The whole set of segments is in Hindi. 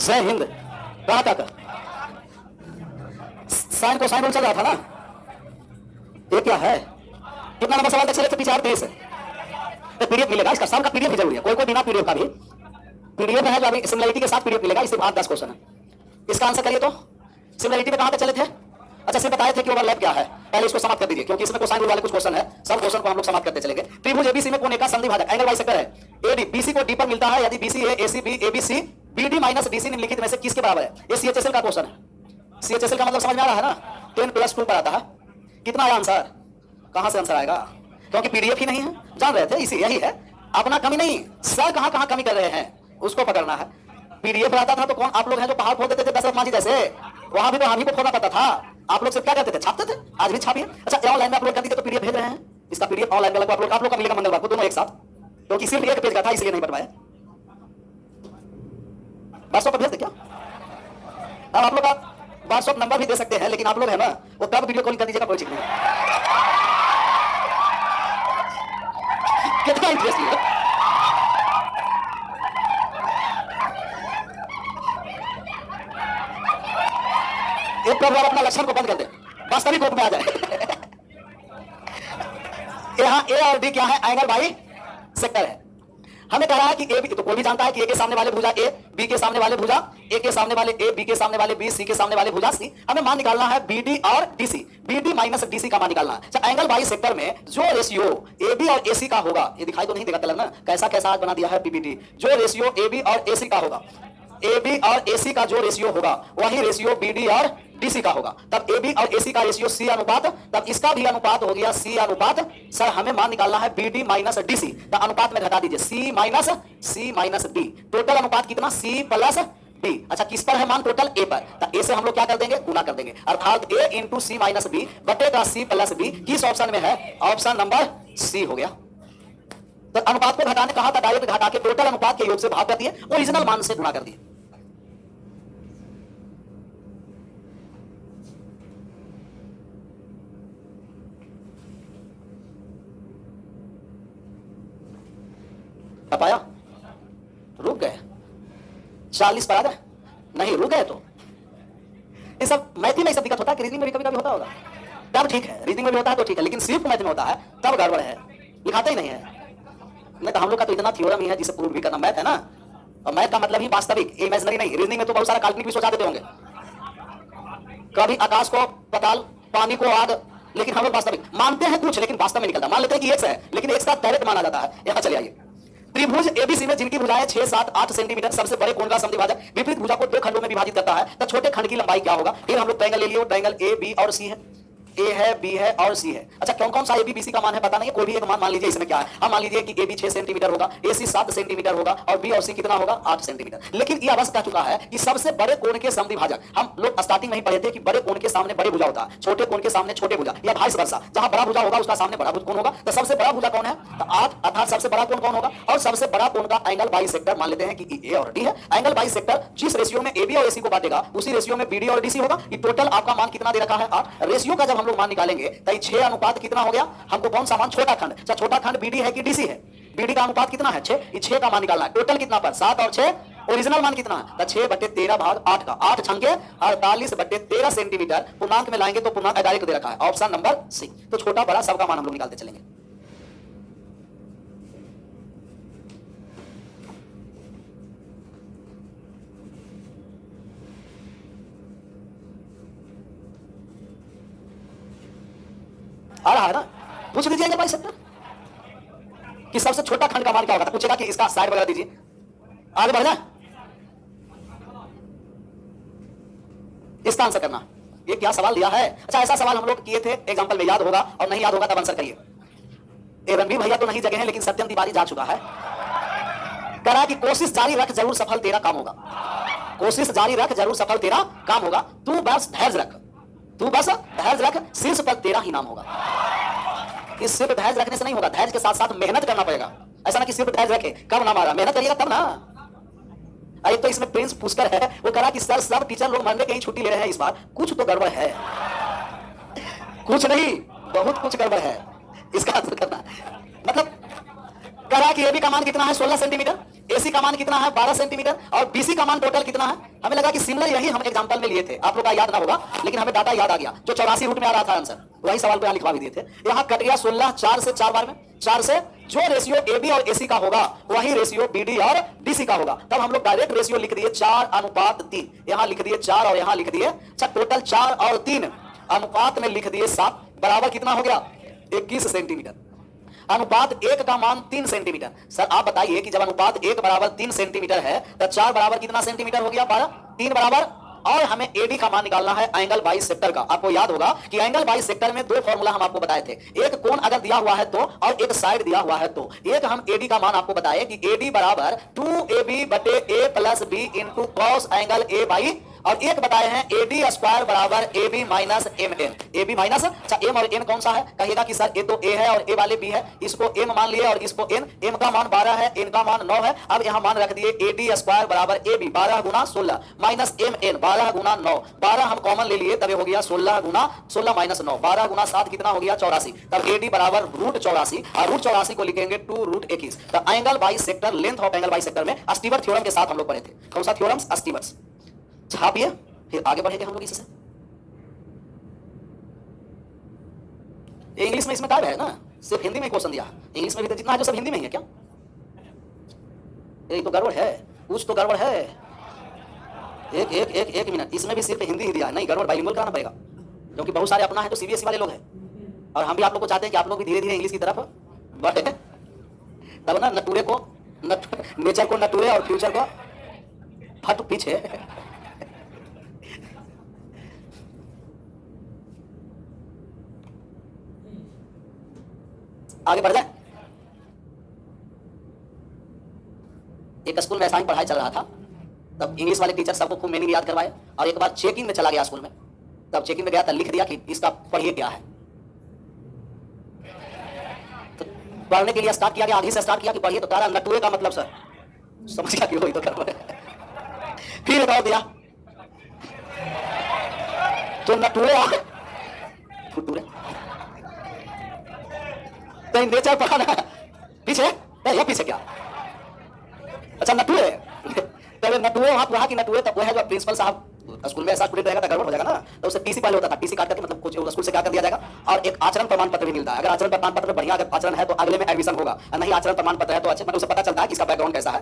जय हिंद। कहां तक साइन को साइन चल रहा था ना। ये क्या है? कितना नंबर सवाल तक चले थे? पीछे 23 है। तो पीडीएफ मिलेगा इसका, सबका पीडीएफ भी जरूरी है। कोई कोई बिना पीडीएफ का भी पीडीएफ है जो अभी सिमिलरिटी के साथ पीडीएफ मिलेगा। इससे 8-10 क्वेश्चन है। इसका आंसर करिए तो। सिमिलरिटी में कहां तक चले थे? अच्छा सिर्फ बताए थे कि ओवरलैप क्या है। पहले इसको समाप्त कर दीजिए क्योंकि इसमें कोसाइन रूल वाले कुछ क्वेश्चन है। सब क्वेश्चन को हम लोग समाप्त करते चलेंगे। त्रिभुज एबीसी में कौन एक संधि भाजक एंगल बाइसेक्टर है? एडी बीसी को डी पर मिलता है यदि बीसी है AC B ABC BD minus DC निम्नलिखित में से किसके बराबर है? ये सीएचएसएल का क्वेश्चन है। सीएचएसएल का मतलब समझ में आ रहा है ना? 10+2 पर आता है। कितना आया आंसर? कहां से आंसर आएगा? क्योंकि पीडीएफ ही नहीं है। जान रहे थे इसी यही है अपना कमी नहीं। सर कहां कहां कमी कर रहे हैं उसको पकड़ना है। पीडीएफ रहता था तो कौन आप लोग हैं जो पहाड़ फोड़ देते थे दशरथ मांझी जैसे? वहां भी तो हम ही को फोड़ना पड़ता था। आप लोग सिर्फ क्या करते थे? छापते थे। आज भी छापिए। अच्छा ऑनलाइन में अपलोड कर दीजिए तो पीडीएफ भेज रहे हैं। इसका पीडीएफ ऑनलाइन में आप लोग का मिलेगा मंगलवार को दोनों एक साथ। क्योंकि सिर्फ एक पेज का था इसलिए नहीं बनवाया। व्हाट्सएप पर भेज दे क्या? अब आप लोग का व्हाट्सएप नंबर भी दे सकते हैं लेकिन आप लोग है ना वो कब वीडियो कॉल कर दीजिएगा कोई ठीक नहीं। कितना इंटरेस्ट है। एक बार अपना लक्षण को बंद कर दे, वास्तविक रूप में आ जाए। यहां ए और डी क्या है? एंगल बाई सेक्टर है। हमें कह रहा है कि ए बी, तो कोई भी जानता है कि ए के सामने वाले भुजा ए, बी के सामने वाले भुजा ए के सामने वाले ए, बी के सामने वाले बी, सी के सामने वाले भुजा सी। हमें मान निकालना है बीडी और डीसी। बीडी माइनस डीसी का मान निकालना है। अच्छा एंगल बाई सेक्टर में जो रेशियो एबी और एसी का होगा, ये दिखाई तो नहीं देगा कलर ना, कैसा कैसा आज बना दिया है पीपीटी। जो रेशियो एबी और एसी का होगा, एबी और एसी का जो रेशियो होगा वही रेशियो बीडी और डीसी का होगा। तब एबी और एसी का रेशियो सी अनुपात, तब इसका भी अनुपात हो गया सी अनुपात। सर हमें मान निकालना है बीडी माइनस डीसी। तो अनुपात में घटा दीजिए सी माइनस बी। टोटल अनुपात कितना? C plus B. अच्छा किस पर है मान? टोटल ए पर। तो ए से हम लोग क्या कर देंगे? गुना कर देंगे। अर्थात A into C minus B बटेगा सी प्लस बी। किस ऑप्शन में है? ऑप्शन नंबर सी हो गया। तो अनुपात को घटाने कहा था, डायरेक्ट घटा के टोटल अनुपात के योग से भाग कर दिए, ओरिजिनल मान से गुणा कर दिए। अब आया? रुक गए? 40 पर आ गए? नहीं रुक गए तो ये सब मैथ में सब दिक्कत होता है। रीजनिंग में भी कभी कभी होता होगा तब ठीक है, रीजनिंग में भी होता है तो ठीक है, लेकिन सिर्फ मैथ में होता है तब गड़बड़ है। लिखाते ही नहीं है। नहीं तो हम लोग का तो इतना थ्योरम ही है जिसे प्रूव भी करना। मैथ है ना, और मैथ का मतलब ही वास्तविक, इमेजिनरी नहीं। रीजनिंग में तो बहुत सारा काल्पनिक भी सोचा देते होंगे, कभी आकाश को पताल, पानी को आग, लेकिन हम लोग वास्तविक मानते हैं कुछ लेकिन वास्तव में निकलता। मान लेते हैं कि एक्स है लेकिन एक्स का डायरेक्ट माना जाता है। यहां चले आइए। त्रिभुज एबीसी में जिनकी भुजाएं 6, 7, 8 सेंटीमीटर, सबसे बड़े कोण का समद्विभाजक विपरीत भुजा को 2 खंडों में विभाजित करता है, तो छोटे खंड की लंबाई क्या होगा? फिर हम लोग ट्रायंगल ले लिए। ट्रायंगल ए बी और सी है, ए है बी है और सी है। अच्छा कौन कौन सा ए बी बी सी का मान है पता नहीं है, कोई भी एक मान लीजिए। इसमें क्या है? हम मान लीजिए कि ए बी 6 सेंटीमीटर होगा, ए सी 7 सेंटीमीटर होगा और बी और सी कितना होगा? 8 सेंटीमीटर। लेकिन यह अवस्था चुका है कि सबसे बड़े कोण के समद्विभाजक, हम लोग स्टार्टिंग में ही पढ़े थे कि बड़े कोण के सामने बड़े भुजा होता है, छोटे कोण के सामने छोटे भुजा, या भाइस वर्सा। जहां बड़ा भुजा होगा उसका सामने बड़ा कोण होगा। तो सबसे बड़ा भुजा कौन है? तो 8, अर्थात सबसे बड़ा कोण कौन होगा? और सबसे बड़ा कोण का एंगल बाइसेक्टर मान लेते हैं कि ए और डी है। एंगल बाइसेक्टर जिस रेशियो में एबी और एसी को बांटेगा उसी रेशियो में बीडी और डीसी होगा। ये टोटल आपका मान कितना दे रखा है? 8। रेशियो का जब हम लोग मान निकालेंगे तो 6 अनुपात कितना हो गया? हमको कौन सा मान? छोटा खंड। अच्छा छोटा खंड बीडी है कि डीसी है? बीडी का अनुपात कितना है? 6। ये 6 का मान निकालना है। टोटल कितना पर? 7 और 6, ओरिजिनल मान कितना है? तो 6/13 भाग 8 का 8 छंगे 48/13 सेंटीमीटर। पूर्णांक में लाएंगे तो पूर्णांक डायरेक्ट दे रखा है, ऑप्शन नंबर सी। तो छोटा बड़ा सबका मान हम लोग निकालते चलेंगे। आ रहा है ना? पूछ लीजिए भाई सेक्टर कि सबसे छोटा खंड का मान क्या होगा? पूछेगा कि इसका साइड वगैरह दीजिए। आगे बढ़ना, इसका आंसर करना। ये क्या सवाल दिया है? अच्छा ऐसा सवाल हम लोग किए थे एग्जांपल में, याद होगा, और नहीं याद होगा तब आंसर करिए। रणबीर भैया तो नहीं जगह है लेकिन सत्यम तिवारी जा चुका है। कह रहा कि कोशिश जारी रख जरूर सफल तेरा काम होगा। कोशिश जारी रख जरूर सफल तेरा काम होगा। तू बस धैर्य रख, तू बस धैर्य रख, शीर्ष पर तेरा ही नाम होगा। इस सिर्फ धैर्य रखने से नहीं होगा, धैर्य के साथ साथ मेहनत करना पड़ेगा। ऐसा ना कि सिर्फ धैर्य रखे कब नाम आ रहा, मेहनत करिएगा तब ना। अरे तो इसमें प्रिंस पुष्कर है, वो कह रहा कि सर सब टीचर लोग मरने कहीं छुट्टी ले रहे हैं इस बार, कुछ तो गड़बड़ है। कुछ नहीं, बहुत कुछ गड़बड़ है। इसका आंसर करना मतलब कह रहा कि ए बी का मान कितना है? 16 सेंटीमीटर। एसी का मान कितना है 12 सेंटीमीटर और बीसी का मान टोटल कितना है। हमें लगा कि सिमिलर यही हम एग्जांपल में लिए थे, आप लोग का याद ना होगा लेकिन हमें डाटा याद आ गया। जो 84 रूट में आ रहा था आंसर, वही सवाल को यहां लिखवा भी दिए थे। यहां कट गया 16, 4 से 4 बार में 4 से जो रेशियो एबी और एसी का होगा वही रेशियो बीडी और डीसी का होगा। तब हम लोग डायरेक्ट रेशियो लिख दिए 4:3। यहां लिख दिए 4 और यहां लिख दिए, अच्छा टोटल 4 और 3 अनुपात में लिख दिए 7 बराबर कितना हो गया 21 सेंटीमीटर। अनुपात 1 का मान 3 सेंटीमीटर। सर आप बताइए कि जब अनुपात 1 बराबर 3 सेंटीमीटर है तो 4 बराबर कितना सेंटीमीटर हो गया 12, 3 बराबर, और हमें एडी का मान निकालना है एंगल बाइसेक्टर का। आपको याद होगा कि एंगल बाइसेक्टर में दो फॉर्मूला हम आपको बताए थे, एक कोण अगर दिया हुआ है तो और एक साइड दिया हुआ है तो। एक हम एडी का मान आपको बताए कि एडी बराबर 2ab बटे a plus B into cos angle A by, और एक बताए हैं एडी स्क्वायर बराबर A B minus M N. A B minus, अच्छा एम और एन कौन सा है, कहिएगा कि सर ए तो ए है और ए वाले बी है, इसको एम मान लिए और इसको एन। एम का मान 12 है, एन का मान 9 है। अब यहां मान रख दिए एडी स्क्वायर बराबर ए बी 12 गुना 16 माइनस एम एन 12 गुना 9, 12 हम कॉमन ले लिए तब हो गया 16 गुना 16 माइनस 9, 12 गुना 7 कितना हो गया 84। तब एडी बराबर रूट 84 और रूट 84 को लिखेंगे 2 रूट 21। तो angle bisector, length of angle bisector में स्टीवर्ट थ्योरम के साथ हम लोग पढ़े थे। कौन सा थ्योरम, स्टीवर्ट्स। छापिए फिर आगे बढ़ेंगे हम लोग इससे। इंग्लिश में इसमें टाइप है ना, सिर्फ हिंदी में क्वेश्चन दिया, इंग्लिश में भी तो जितना है जो सब हिंदी में ही है क्या। ये तो गड़बड़ है, कुछ तो गड़बड़ है। एक मिनट, इसमें भी सिर्फ हिंदी ही दिया है, नहीं गड़बड़ बाइलिंगुअल कराना पड़ेगा क्योंकि बहुत सारे अपना है तो सीबीएसई वाले लोग हैं और हम भी आप लोग को चाहते हैं कि आप लोग भी धीरे धीरे इंग्लिश की तरफ बढ़े। तब ना नटूरे को नेचर को नटूरे और फ्यूचर को फट पीछे। आगे बढ़ जाए। एक स्कूल में ऐसा ही पढ़ाई चल रहा था, तब इंग्लिश वाले टीचर सबको खूब मीनिंग याद करवाए और एक बार चेकिंग में चला गया स्कूल में। तब चेकिंग में गया तो लिख दिया कि इसका पढ़िए क्या है। तो पढ़ने के लिए स्टार्ट किया गया, आधी से स्टार्ट किया कि पढ़िए, तो तारा नटुए का मतलब सर समझ गया कि वही तो कर। फिर एक और दिया तो नटुए फुटूरे तो नेचर पढ़ा ना पीछे, ये पीछे क्या, अच्छा नटुए। तो नटुए वहां पढ़ा कि नटुए, तब वो है जो प्रिंसिपल साहब स्कूल में ऐसा स्टूडेंट रहेगा तो गड़बड़ हो जाएगा ना, तो उससे टीसी पहले होता था, टीसी काट करके मतलब कुछ स्कूल से क्या कर दिया जाएगा और एक आचरण प्रमाण पत्र भी मिलता है। अगर आचरण प्रमाण पत्र में बढ़िया अगर आचरण है तो अगले में एडमिशन होगा, नहीं आचरण प्रमाण पत्र है तो अच्छे मतलब उसे पता चलता है कि इसका बैकग्राउंड कैसा है।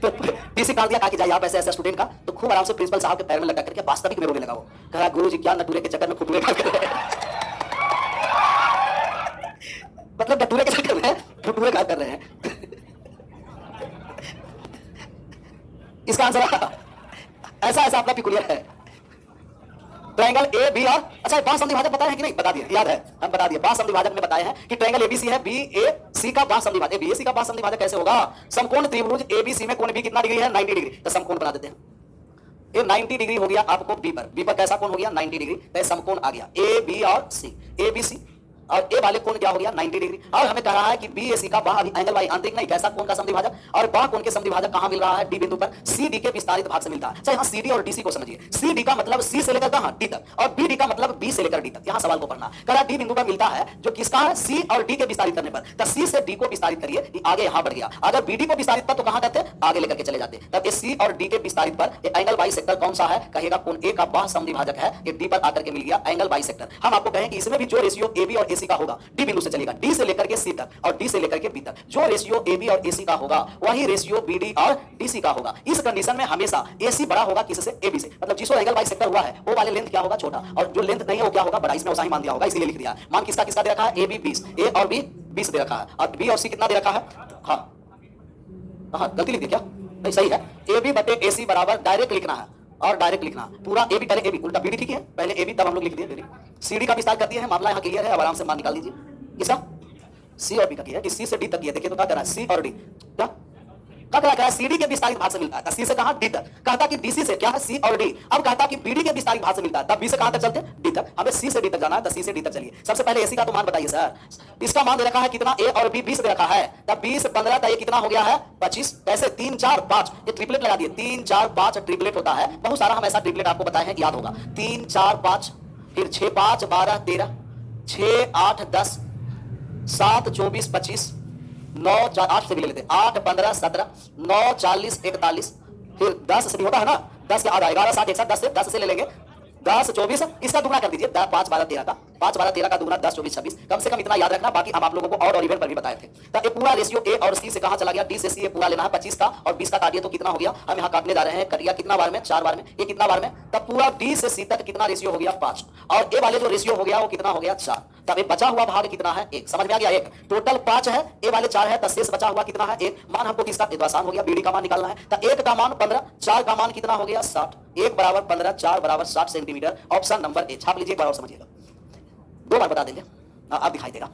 तो टीसी काट दिया, कहा कि जाइए आप ऐसे ऐसे स्टूडेंट का, तो खूब आराम से प्रिंसिपल साहब के पैर में लगा करके वास्तविक में रोने लगा। वो कहा गुरु जी क्या नटुरे के चक्कर में फुटुरे काट कर, मतलब नटुरे के चक्कर में फुटुरे काट कर रहे हैं। इसका आंसर ऐसा ऐसा अपना पिकुलियर है। ट्रायंगल ए बी और, अच्छा बांस समद्विभाजक बताए हैं कि नहीं, बता दिए, याद है हम बता दिए। बांस समद्विभाजक में बताए हैं कि ट्रायंगल एबीसी है, बी ए सी का बांस समद्विभाजक, बी ए सी का बांस समद्विभाजक कैसे होगा। समकोण त्रिभुज एबीसी में कोण बी कितना डिग्री है 90 डिग्री, तो समकोण बना देते हैं। ये 90 डिग्री हो गया आपको बी पर, बी पर कैसा कोण हो गया 90 डिग्री, तो समकोण आ गया ए बी और सी, ए बी सी और ए वाले कोण क्या हो गया 90 डिग्री। और हमें कहा है कि बी ए सी का बाह एंगल बाई आंतरिक नहीं कैसा कोण का समद्विभाजक, और बाह कोण के समद्विभाजक कहां मिल रहा है डी बिंदु पर, सी डी के विस्तारित भाग से मिलता है। यहां सी डी और डी सी को समझिए, सी डी का मतलब सी से लेकर कहां डी तक, और बी डी का मतलब बी से लेकर डी तक। यहां सवाल को पढ़ना, कहा डी बिंदु पर मिलता है जो किसका है सी और डी के विस्तारित करने पर, तब सी से डी को विस्तारित करिए, आगे यहां बढ़ गया। अगर बी डी को विस्तारित पर तो कहां करते आगे लेकर के चले जाते, तब सी और डी के विस्तारित पर एंगल बाइसेक्टर कौन सा है, कहेगा कोण ए का बाह समद्विभाजक है, ये डी पर आकर के मिल गया एंगल बाइसेक्टर। हम आपको कहें कि इसमें भी जो रेशियो ए बी और ए सी का होगा डी से चलेगा, डी से लेकर के सी तक और डी से लेकर के बी तक, जो रेशियो ए बी और ए सी का होगा वही रेशियो बी डी और डी सी का होगा। इस कंडीशन में हमेशा ए सी बड़ा होगा किससे, ए बी से, मतलब जिसको एंगल बाइसेक्टर हुआ है वो वाले लेंथ क्या होगा छोटा, और जो लेंथ नहीं है वो क्या होगा बड़ा। इसमें वैसा ही मान दिया होगा, इसीलिए लिख दिया। मान किसका किसका दे रखा है, ए बी 20, ए और बी 20 दे रखा है, और बी और सी कितना दे रखा है, हाँ गलती लिख दी क्या, नहीं सही है। ए बी बटे ए सी बराबर डायरेक्ट लिखना है, और डायरेक्ट लिखना पूरा ए बी पहले ए बी, उल्टा बी डी ठीक है, पहले ए बी तब हम लोग लिख दिए। सी डी का विस्तार कर दिया है, मामला यहाँ क्लियर है, अब आराम से मान निकाल लीजिए। किसका, सी और बी का किया कि सी से डी तक किया, देखिए तो क्या कर रहा है सी और डी, क्या क्या क्या सी डी के विस्तारित भाग से मिलता है, सी से कहां डी तक, कहता कि डीसी से क्या है सी और डी, अब कहता कि बीडी के विस्तारित भाग से मिलता है, तब बी से कहां तक चलते डी तक, हमें सी से डी तक जाना है, तो सी से डी तक चलिए। सबसे पहले एसी का तो मान बताइए सर, इसका मान दे रखा है कितना, ए और बी 20 दे रखा है, तब 20 15 तो ये कितना हो गया है 25, कैसे 3 4 5, ये ट्रिपलेट लगा दिए, 3 4 5 ट्रिपलेट होता है, बहुत सारा हम ऐसा ट्रिपलेट आपको बताए हैं याद होगा, 3 4 5 फिर 6 5 12 13 6 8 10 7 24 25 9 8 से भी ले लेते, 8 15 17, 9 40 41, फिर 10 से भी होता है ना, 10 के आधा 11 60 61, 10 से ले लेंगे, 10 24, इसका दुगना कर दीजिए, 5 12 13 का, 5 12 13 का दुगना 10 24 26, कम से कम इतना याद रखना। बाकी हम आप लोगों को और इवेंट पर भी बताए थे। तो ये पूरा रेशियो ए और सी से कहां चला गया, डी से सी, ये पूरा लेना है 25 का, और 20 का काटिए तो कितना हो गया, हम यहां काटने जा रहे हैं, कटिया कितना बार में, 4 बार में, ये कितना बार में, तब पूरा डी से सी तक कितना रेशियो हो गया 5, और ए वाले जो रेशियो हो गया वो कितना हो गया 4, तब ये बचा हुआ भाग कितना है 1, समझ में आ गया। 1 टोटल 5 है, ए वाले 4 है, तो शेष बचा हुआ कितना है 1। मान हमको किसका, ये तो आसान हो गया, बीडी का मान निकालना है, तो 1 का मान 15, 4 का मान कितना हो गया 60, 1 बराबर 15, 4 बराबर 60 सेंटीमीटर, ऑप्शन नंबर ए। छाप लीजिए एक बार और समझिएगा, 2 बार बता देंगे, अब दिखाई देगा।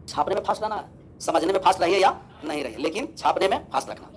छापने में फास्ट रहना है, समझने में फास्ट रहिए या नहीं रहिए, लेकिन छापने में फास्ट रखना।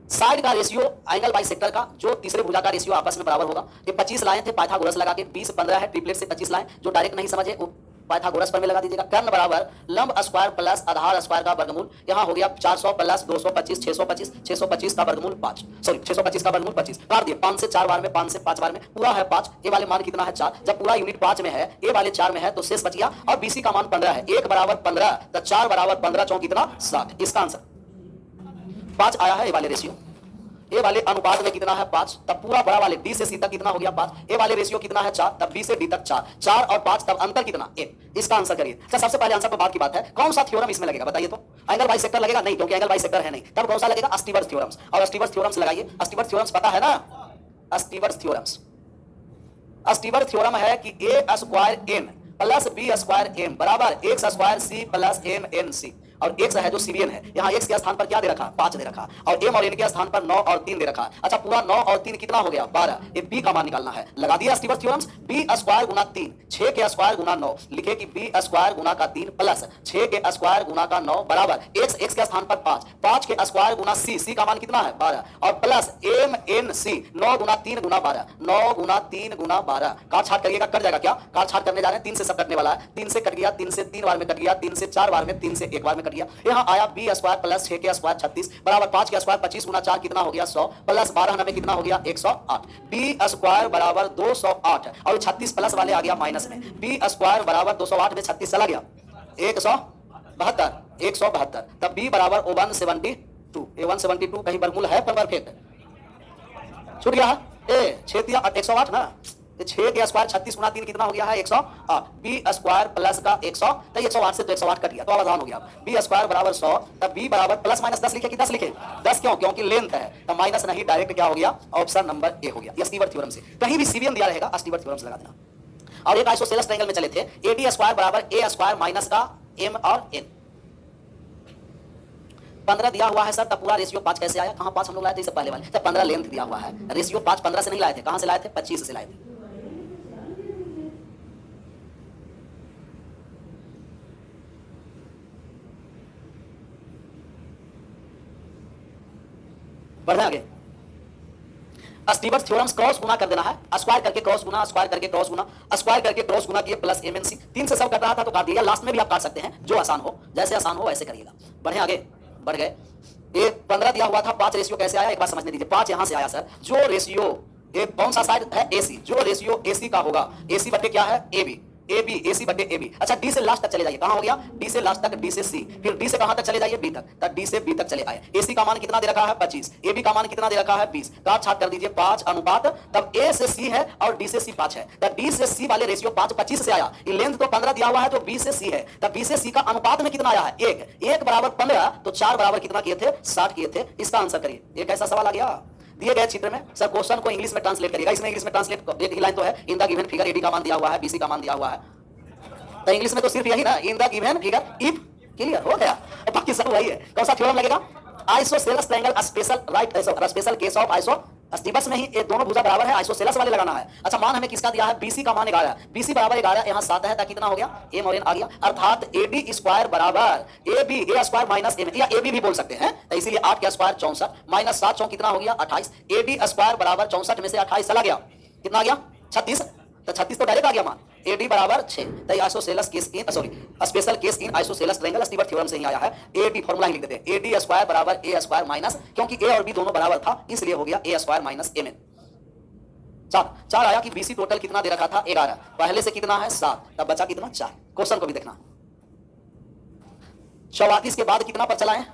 साइड का रेशियो एंगल बाई सेक्टर का जो तीसरे भुजा का रेशियो आपस में बराबर होगा। ये 25 लाए थे पाइथागोरस लगा के, 20 15 है, ट्रिपलेट से 25 लाए, जो डायरेक्ट नहीं समझे वो पाइथागोरस पर में लगा दीजिएगा। कर्ण बराबर लंब स्क्वायर प्लस आधार स्क्वायर का वर्गमूल, यहां हो गया 400 प्लस 225 625, 625 का वर्गमूल 5, सॉरी 625 का वर्गमूल 25, काट दिए 5 से 4 बार में, 5 से 5 बार में, पूरा है 5, ए वाले मान कितना है 4, जब पूरा यूनिट 5 में है, ए वाले 4 में है, तो शेष बच गया, और बीसी का मान 15 है, 1 बराबर 15, तो 4 बराबर 15 चौक कितना 60, इसका आंसर 5 आया है। ए वाले रेशियो, ए वाले अनुपात में कितना है 5, तब पूरा बड़ा वाले डी से सी तक कितना हो गया 5, ए वाले रेशियो कितना है 4, तब बी से डी तक 4, 4 और 5, तब अंतर कितना 1, इसका आंसर करिए। अच्छा सबसे पहले आंसर पर बात की बात है, कौन सा थ्योरम इसमें लगेगा बताइए तो, एंगल बाई सेक्टर लगेगा नहीं, क्योंकि एंगल बाई सेक्टर है नहीं, तब कौन सा लगेगा अस्टीवर्स थ्योरम्स, और अस्टीवर्स थ्योरम्स लगाइए। अस्टीवर्स थ्योरम्स पता है ना, अस्टीवर्स थ्योरम्स, अस्टीवर्स थ्योरम है कि A square N plus B square M बराबर X square C plus M N C, और एक्स है जो सीबीएन है, यहाँ एक्स के स्थान पर क्या दे रखा 5 दे रखा, और एम और एन के स्थान पर 9 और 3 दे रखा। अच्छा पूरा 9 और 3 कितना हो गया 12, ये बी का मान निकालना है, लगा दिया अस्टीवर्स थ्योरम्स, बी स्क्वायर गुना 3, 6 के स्क्वायर गुना 9, लिखे कि बी स्क्वायर गुना का 3 प्लस 6 के स्क्वायर गुना का 9 बराबर एक्स, एक्स के स्थान पर 5, 5 के स्क्वायर गुना सी, सी का मान कितना है 12, और प्लस एम एन सी 9 गुना 3 गुना 12, 9 गुना 3 गुना 12, काट छाट करिएगा कट जाएगा क्या, काट छाट करने जा रहे हैं, 3 से सब कटने वाला है, 3 से कट गया, 3 से 3 बार में कट गया, 3 से 4 बार में, 3 से 1 बार में कट गया, यहाँ आया बी स्क्वायर प्लस 6 के स्क्वायर 36 बराबर 5 के स्क्वायर 25 गुना 4 कितना हो गया 100 प्लस 12 नब्बे कितना हो गया 108, बी स्क्वायर बराबर 208, और 36 प्लस वाले आ गया माइनस में, बी स्क्वायर बराबर 208 में 36 चला गया 172, तब बी बराबर 172, ए 172 कहीं वर्गमूल है पर परफेक्ट छूट गया है, ए छेद दिया 108 ना, 6 के स्क्वायर 36 गुना 3 कितना हो गया है 108, बी स्क्वायर प्लस का 100, तो 108 से तो 108 कट गया, तो आसान हो गया, बी स्क्वायर बराबर 100, तब बी बराबर प्लस माइनस 10 लिखे कि 10 लिखे, 10 क्यों, क्योंकि लेंथ है, तो माइनस नहीं डायरेक्ट क्या हो गया, ऑप्शन नंबर ए हो गया। ये स्टीवर्स थ्योरम से कहीं भी सीबीएम दिया रहेगा स्टीवर्स थ्योरम से लगा देना। और एक आइसोसेलेस ट्रायंगल में चले थे, एडी स्क्वायर बराबर ए स्क्वायर माइनस का एम और एन, 15 दिया हुआ है सर, तब पूरा रेशियो 5 कैसे आया, कहां 5 हम लोग लाए थे इससे पहले वाले, तब 15 लेंथ दिया हुआ है, रेशियो 5 15 से नहीं लाए थे, कहां से लाए थे 25 से लाए थे। बढ़े आगे, स्टीवर्स थ्योरम्स क्रॉस गुना कर देना है, स्क्वायर करके क्रॉस गुना, स्क्वायर करके क्रॉस गुना, स्क्वायर करके क्रॉस गुना किए प्लस एमएनसी, 3 से सब कट रहा था तो काट दिया, लास्ट में भी आप काट सकते हैं, जो आसान हो, जैसे आसान हो वैसे करिएगा। बढ़े आगे, बढ़ गए, ये 15 दिया हुआ था, 5 रेशियो कैसे आया एक बार समझने दीजिए, 5 यहां से आया सर, जो रेशियो ये कौन सा साइड है एसी, जो रेशियो एसी का होगा, एसी बटे क्या है एबी, एबी एसी बटे एबी। अच्छा डी से लास्ट तक चले जाइए, कहां हो गया डी से लास्ट तक, डी से सी, फिर डी से कहां तक चले जाइए बी तक, तब डी से बी तक चले आए। एसी का मान कितना दे रखा है 25, एबी का मान कितना दे रखा है 20, काट छाट कर दीजिए 5 अनुपात, तब ए से सी है और डी से सी 5 है, तब डी से सी वाले रेशियो 5 25 से आया, ये लेंथ तो 15 दिया हुआ है तो बी से सी है, तब बी से सी का अनुपात में कितना आया है 1, 1 बराबर 15, तो 4 बराबर कितना किए थे 60 किए थे, इसका आंसर करिए। एक ऐसा सवाल आ गया दिए गए चित्र में, सर क्वेश्चन को इंग्लिश में ट्रांसलेट करिएगा, इसमें इंग्लिश में ट्रांसलेट एक लाइन तो है, in the given figure AD का मान दिया हुआ है, बीसी का मान दिया हुआ है, तो इंग्लिश में तो सिर्फ यही ना, इन the given figure if, clear हो गया, बाकी सब वही है। कौन सा थ्योरम लगेगा, isosceles triangle special right special case of iso Stewart's में ही ये दोनों भुजा बराबर है, आइसोसेलेस वाले लगाना है। अच्छा मान हमें किसका दिया है, बीसी का मान 11, बीसी बराबर 11, यहाँ 7 है, कितना हो गया एम और एन आ गया, अर्थात एडी स्क्वायर बराबर A B A square minus M, या ए बी भी बोल सकते हैं, तो इसीलिए 8 का स्क्वायर 64 माइनस 7 चौक कितना हो गया 28, एडी स्क्वायर बराबर 64 में से 28 चला गया, कितना आ गया 36, तो 36 तो डायरेक्ट आ गया मान। AD बराबर 6। तो isosceles case in special case in isosceles triangle Stewart theorem से ही आया है। AD फॉर्मूला ही लिख देते हैं, AD स्क्वायर बराबर A स्क्वायर माइनस, क्योंकि A और B दोनों बराबर था इसलिए हो गया A स्क्वायर माइनस MN। 4 आया कि BC टोटल कितना दे रखा था 11, पहले से कितना है 7, तब बचा कितना 4। क्वेश्चन को भी देखना, 44 के बाद कितना पर चला है,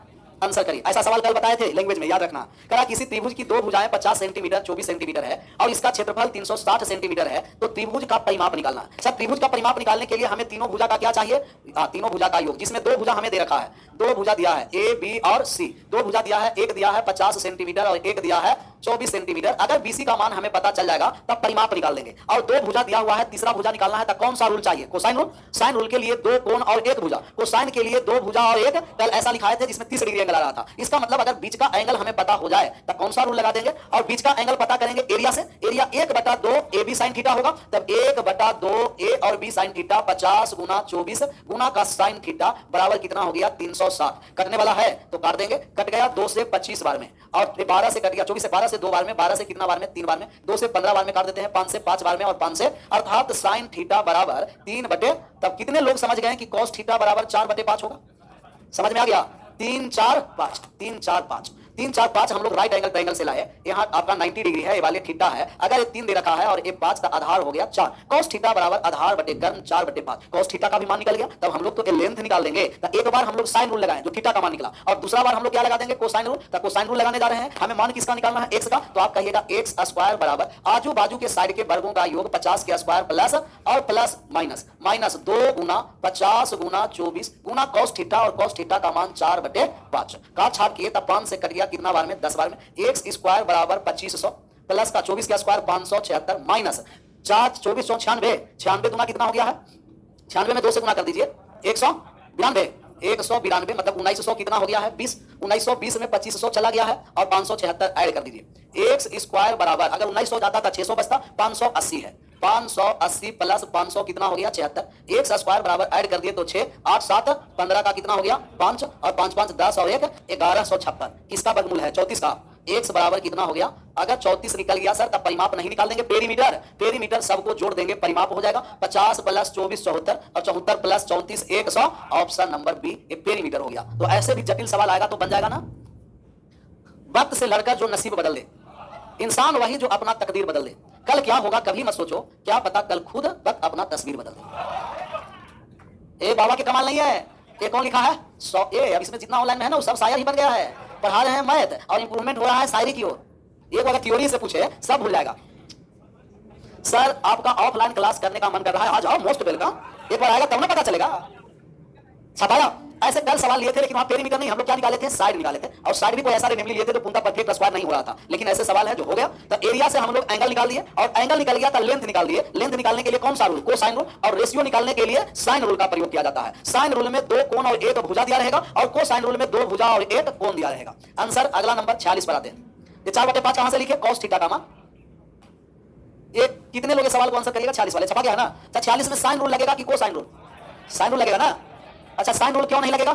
आंसर करिए। ऐसा सवाल कल बताए थे लैंग्वेज में, याद रखना। कहा किसी त्रिभुज की दो भुजाएं 50 सेंटीमीटर 24 सेंटीमीटर है और इसका क्षेत्रफल 360 सेंटीमीटर है, तो त्रिभुज का परिमाप निकालना है। सब त्रिभुज का परिमाप निकालने के लिए हमें तीनों भुजा का क्या चाहिए, तीनों भुजा का योग, जिसमें दो भुजा हमें दे रखा है, दो भुजा दिया है A B और C, दो भुजा दिया है, एक दिया है 50 सेंटीमीटर और एक दिया है 24 सेंटीमीटर। अगर BC का मान हमें पता चल जाएगा तब परिमाप निकाल देंगे। और दो भुजा दिया हुआ है, तीसरा भुजा निकालना है, तो कौन सा रूल चाहिए, कोसाइन रूल। साइन रूल के लिए दो कोण और एक भुजा, कोसाइन के लिए दो भुजा और एक, कल ऐसा लिखाए थे जिसमें 30 डिग्री एंगल आ रहा था। इसका मतलब अगर बीच का एंगल हमें पता हो जाए तो कौन सा रूल लगा देंगे, और बीच का एंगल पता करेंगे एरिया से। एरिया 1/2 AB sin थीटा होगा, तब 1/2 A और B sin थीटा 50 गुना 24 गुना का sin थीटा बराबर कितना हो गया 360। कटने वाला है तो काट देंगे, कट गया 2 से 25 बार में, और 12 से कट गया 24 से 12 से 2 बार में, 12 से कितना बार में 3 बार में, 2 से 15 बार में काट देते हैं, 5 से 5 बार में और 5 से, अर्थात sin थीटा बराबर 3/, तब कितने लोग समझ गए कि cos थीटा बराबर 4/5 होगा। समझ में आ गया, 3 4 5 3 4 5 3 4 5 हम लोग राइट एंगल ट्रायंगल से लाए। यहाँ आपका 90 डिग्री है, ये वाले थीटा है, अगर ये 3 दे रखा है और ये 5 का आधार हो गया 4, cos थीटा बराबर आधार बटे कर्म 4/5। cos थीटा का भी मान निकल गया, तब हम लोग तो लेंथ निकाल देंगे। तो एक बार हम लोग साइन रूल लगाएं जो थीटा का मान निकला, और दूसरा बार हम लोग क्या लगा देंगे, कोसाइन रूल। तो कोसाइन रूल लगाने जा रहे हैं, हमें मान किसका निकालना है, x का। तो आप कहिएगा x स्क्वायर बराबर आजू बाजू के साइड के वर्गों का योग 50 के स्क्वायर प्लस और प्लस माइनस 2 गुना 50 गुना 24 गुना cos थीटा, और cos थीटा का मान 4/5। काट छाट किए तब 5 से कट गया कितना बार में 10 बार में, x स्क्वायर बराबर 2500 प्लस का 24 का स्क्वायर 576 माइनस 4 24 96 गुना कितना हो गया है, 96 में 2 से गुना कर दीजिए 192 मतलब 1900 कितना हो गया है 20, 1920 में 2500 चला गया है और 576 ऐड कर दीजिए। x स्क्वायर बराबर, अगर 1900 जाता था 600 बचता, 580 है, 580 प्लस 500 कितना हो गया 76। x स्क्वायर बराबर ऐड कर दिए तो 6 8 7 15 का कितना हो गया 5 और 5 5 10 और 1 1156। किसका वर्गमूल है 34 का, x बराबर कितना हो गया। अगर 34 निकल गया सर तब परिमाप नहीं निकाल देंगे, पेरीमीटर सबको जोड़ देंगे, परिमाप हो जाएगा 50 प्लस 24 74 और 74 प्लस 34 100। ऑप्शन नंबर बी ये पेरीमीटर हो गया। तो ऐसे भी जटिल सवाल आएगा तो बन जाएगा ना। वक्त से लड़कर जो नसीब बदल दे, इंसान वही जो अपना तकदीर बदल दे। कल क्या होगा कभी मत सोचो, क्या पता कल खुद वक्त अपना तस्वीर बदल दे। ए बाबा के कमाल नहीं है, ये कौन लिखा है 100 अब इसमें जितना ऑनलाइन में है ना वो सब शायर ही बन गया है। पढ़ा रहे हैं मैथ और इंप्रूवमेंट हो रहा है शायरी की ओर। ये अगर थ्योरी से पूछे सब भूल जाएगा। सर आपका ऑफलाइन क्लास करने का मन कर रहा है, आ जाओ, मोस्ट वेलकम। एक बार आएगा तब ना पता चलेगा। छपाया ऐसे कल सवाल लिए थे, लेकिन वहां पेरीमीटर नहीं, हम लोग क्या निकाले थे, साइड निकाले थे, और साइड भी कोई ऐसा रेंडमली लिए थे तो पूरा परफेक्ट स्क्वायर नहीं हो रहा था। लेकिन ऐसे सवाल है जो हो गया। तो एरिया से हम लोग एंगल निकाल दिए, और एंगल निकल गया तो लेंथ निकाल दिए। लेंथ निकालने के लिए कौन सा रूल, कोसाइन रूल, और रेशियो निकालने के लिए साइन रूल का प्रयोग किया जाता है। साइन रूल में 2 कोण और 1 भुजा दिया रहेगा, और कोसाइन रूल में 2 भुजा और 1 कोण दिया रहेगा। आंसर अगला नंबर 46 पर आते हैं। ये 4/5 कहां से लिखे, cos थीटा का मान। ये कितने लोग सवाल को आंसर करिएगा, 46 वाले छपा गया है ना। 46 में साइन रूल लगेगा कि कोसाइन रूल, साइन रूल लगेगा ना। अच्छा साइन रूल क्यों नहीं लगेगा,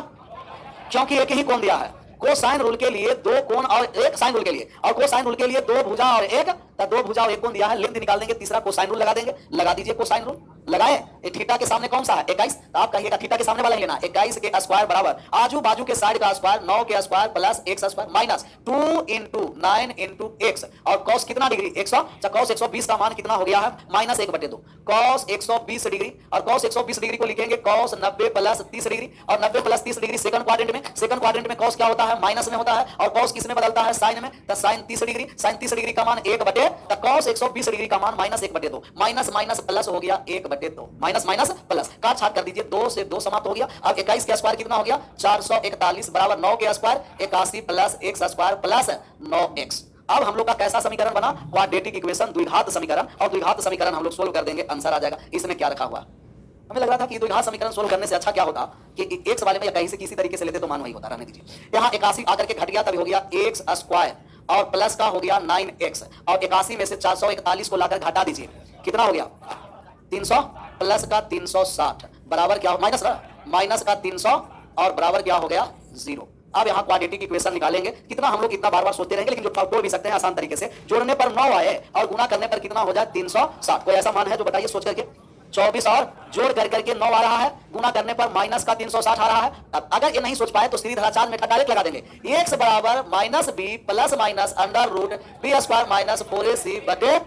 क्योंकि एक ही कोण दिया है। कोसाइन रूल के लिए 2 कोण और 1 साइन रूल के लिए, और कोसाइन रूल के लिए 2 भुजा और 1, तो 2 भुजा और 1 कोण दिया है। लेंथ निकाल देंगे, तीसरा कोसाइन रूल लगा देंगे। लगा दीजिए कोसाइन रूल, लगाए। ये थीटा के सामने कौन सा है 21, तो आप कहिएगा थीटा के सामने वाला ही लेना। 21 के स्क्वायर बराबर आजू बाजू के साइड का स्क्वायर 9 के square plus x square minus 2 × 9 × x, और cos कितना डिग्री 100, cos 120 का मान कितना हो गया है -1/2। cos 120 डिग्री, और cos 120 डिग्री को लिखेंगे cos 90 प्लस 30 डिग्री, और 90 प्लस 30 डिग्री सेकंड क्वाड्रेंट में cos क्या होता है माइनस में होता है, और cos किस में बदलता है साइन में। तो sin 30 डिग्री, sin 30 डिग्री का मान 1/, तो cos 120 डिग्री का मान -1/2, माइनस माइनस प्लस हो गया 1/2, माइनस माइनस प्लस, काट छाट कर दीजिए, 2 से 2 समाप्त हो गया। अब 21 के स्क्वायर कितना हो गया 441 बराबर 9 के square 81 plus x square plus 9x। अब हम लोग का कैसा समीकरण बना, क्वाड्रेटिक इक्वेशन, द्विघात समीकरण, और द्विघात समीकरण हम लोग सोल्व कर देंगे, आंसर आ जाएगा। इसमें क्या रखा हुआ, हमें लग रहा था कि द्विघात समीकरण सोल्व करने से अच्छा क्या होता कि एक वाले में या कहीं से किसी तरीके से लेते तो मान वही होता, रहने दीजिए। यहाँ 81 आकर के घट गया, तब हो गया x स्क्वायर और प्लस का हो गया 9x, और 81 में से 441 को लाकर घटा दीजिए, कितना हो गया 300 प्लस का 360 बराबर क्या हो, माइनस का 300 और बराबर क्या हो गया 0। अब यहाँ क्वाड्रेटिक इक्वेशन निकालेंगे। कितना हम लोग इतना बार बार सोचते रहेंगे, लेकिन जो तोड़ भी सकते हैं आसान तरीके से। जोड़ने पर 9 आए और गुना करने पर कितना हो जाए 360। कोई ऐसा मान है जो बताइए सोच करके। 24 और जोड़ कर करके 9 आ रहा है, गुना करने पर माइनस का 360 आ रहा है। अब अगर ये नहीं सोच पाए तो सीधी धराचार में डायरेक्ट लगा देंगे। एक्स बराबर minus B plus minus under root B square minus 4ac बटे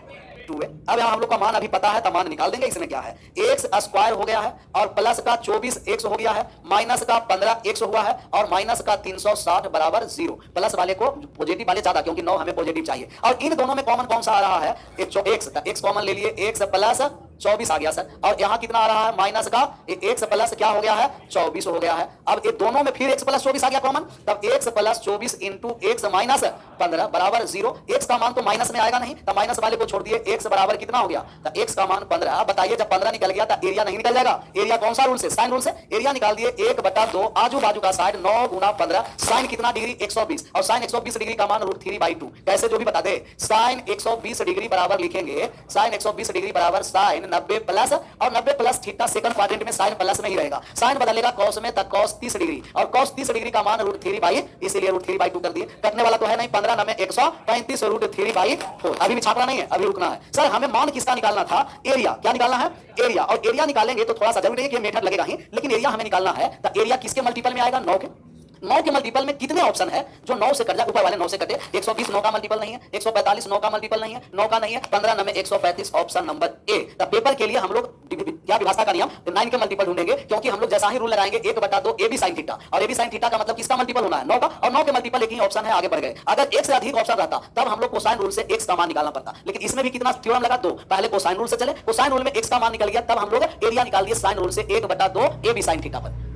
2a। अब यहाँ हम लोग का मान अभी पता है तो मान निकाल देंगे। इसमें क्या है, एक्स स्क्वायर हो गया है और प्लस का 24 एक्स हो गया है, माइनस का 15 एक्स हुआ है और माइनस का 360 बराबर 0। प्लस वाले को पॉजिटिव वाले ज्यादा, क्योंकि 9 हमें पॉजिटिव चाहिए। और इन दोनों में कॉमन कौन सा आ रहा है, एक्स कॉमन ले लिए, एक्स प्लस 24 आ गया सर। और यहाँ कितना आ रहा है माइनस का, एक्स प्लस क्या हो गया है 24 हो गया है। अब ये दोनों में फिर एक्स प्लस 24 आ गया कॉमन, तब x plus 24 into x minus 15 बराबर 0। एक्स का मान तो माइनस में आएगा नहीं, तो माइनस वाले को छोड़ दिए, एक्स बराबर कितना हो गया, तो एक्स का मान 15। बताइए जब 15 निकल गया तो एरिया नहीं निकल जाएगा। एरिया कौन सा रूल से, साइन रूल से। एरिया निकाल दिए 1/2, आजू बाजू का साइड 9 गुना 15, साइन कितना डिग्री 120, और साइन 120 डिग्री का मान √3/2। कैसे जो भी बता दे, साइन 120 डिग्री बराबर लिखेंगे, साइन 120 डिग्री बराबर साइन 90 प्लस, और 90 प्लस थीटा सेकंड क्वाड्रेंट में साइन प्लस में ही रहेगा। साइन बदलेगा कॉस में, तक कॉस 30 डिग्री, और कॉस 30 डिग्री का मान √3/, इसीलिए √3/2 कर दिए। कटने वाला तो है नहीं, 15 में 135 √3/4। अभी भी छापना नहीं है, अभी रुकना है। सर हमें मान किसका निकालना था, एरिया। क्या निकालना है, एरिया। और एरिया निकालेंगे तो थोड़ा सा जरूरी है कि मेथड लगेगा ही, लेकिन एरिया हमें निकालना है। तो एरिया किसके मल्टीपल में आएगा, 9 के। 9 के मल्टीपल में कितने ऑप्शन है जो 9 से कट जाए, ऊपर वाले 9 से कटे। 120 9 का मल्टीपल नहीं है, 145 9 का मल्टीपल नहीं है, 9 का नहीं है, 15 में 135 ऑप्शन नंबर ए। तो पेपर के लिए हम लोग क्या विभाषा का नियम, 9 के मल्टीपल ढूंढेंगे, क्योंकि हम लोग जैसा ही रूल लगाएंगे 1/2 ए बी साइन थीटा, और ए बी साइन थीटा का मतलब किसका मल्टीपल होना है, 9 का। और 9 के मल्टीपल एक ही ऑप्शन है, आगे बढ़ गए। अगर एक से अधिक ऑप्शन रहता तब हम लोग कोसाइन रूल से एक्स का मान निकालना पड़ता, लेकिन इसमें भी कितना थ्योरम लगा, 2। पहले कोसाइन रूल से चले, कोसाइन रूल में एक्स का मान निकल गया, तब हम लोग एरिया निकाल दिए साइन रूल से 1/2 ए बी साइन थीटा पर।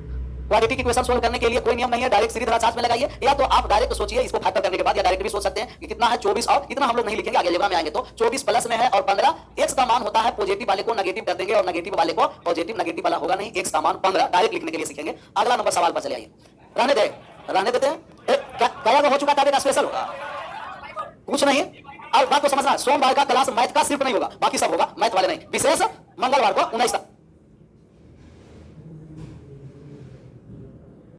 क्वाड्रेटिक इक्वेशन सोल्व करने के लिए कोई नियम नहीं है, डायरेक्ट सीधी धराचार में लगाइए, या तो आप डायरेक्ट सोचिए इसको फैक्टर करने के बाद, या डायरेक्ट भी सोच सकते हैं कि कितना है 24, और इतना हम लोग नहीं लिखेंगे, आगे अलजेब्रा में आएंगे तो 24 प्लस में है और 15। एक्स का मान होता है पॉजिटिव वाले को नेगेटिव कर देंगे, और नेगेटिव वाले को पॉजिटिव, नेगेटिव वाला होगा नहीं। एक्स का मान 15 डायरेक्ट लिखने के लिए सीखेंगे। अगला नंबर सवाल पर चले आइए। रहने देते हैं, क्या हो चुका का स्पेशल होगा, कुछ नहीं। अब बात को समझना, सोमवार का क्लास मैथ का सिर्फ नहीं होगा, बाकी सब होगा, मैथ वाले नहीं। विशेष मंगलवार को 19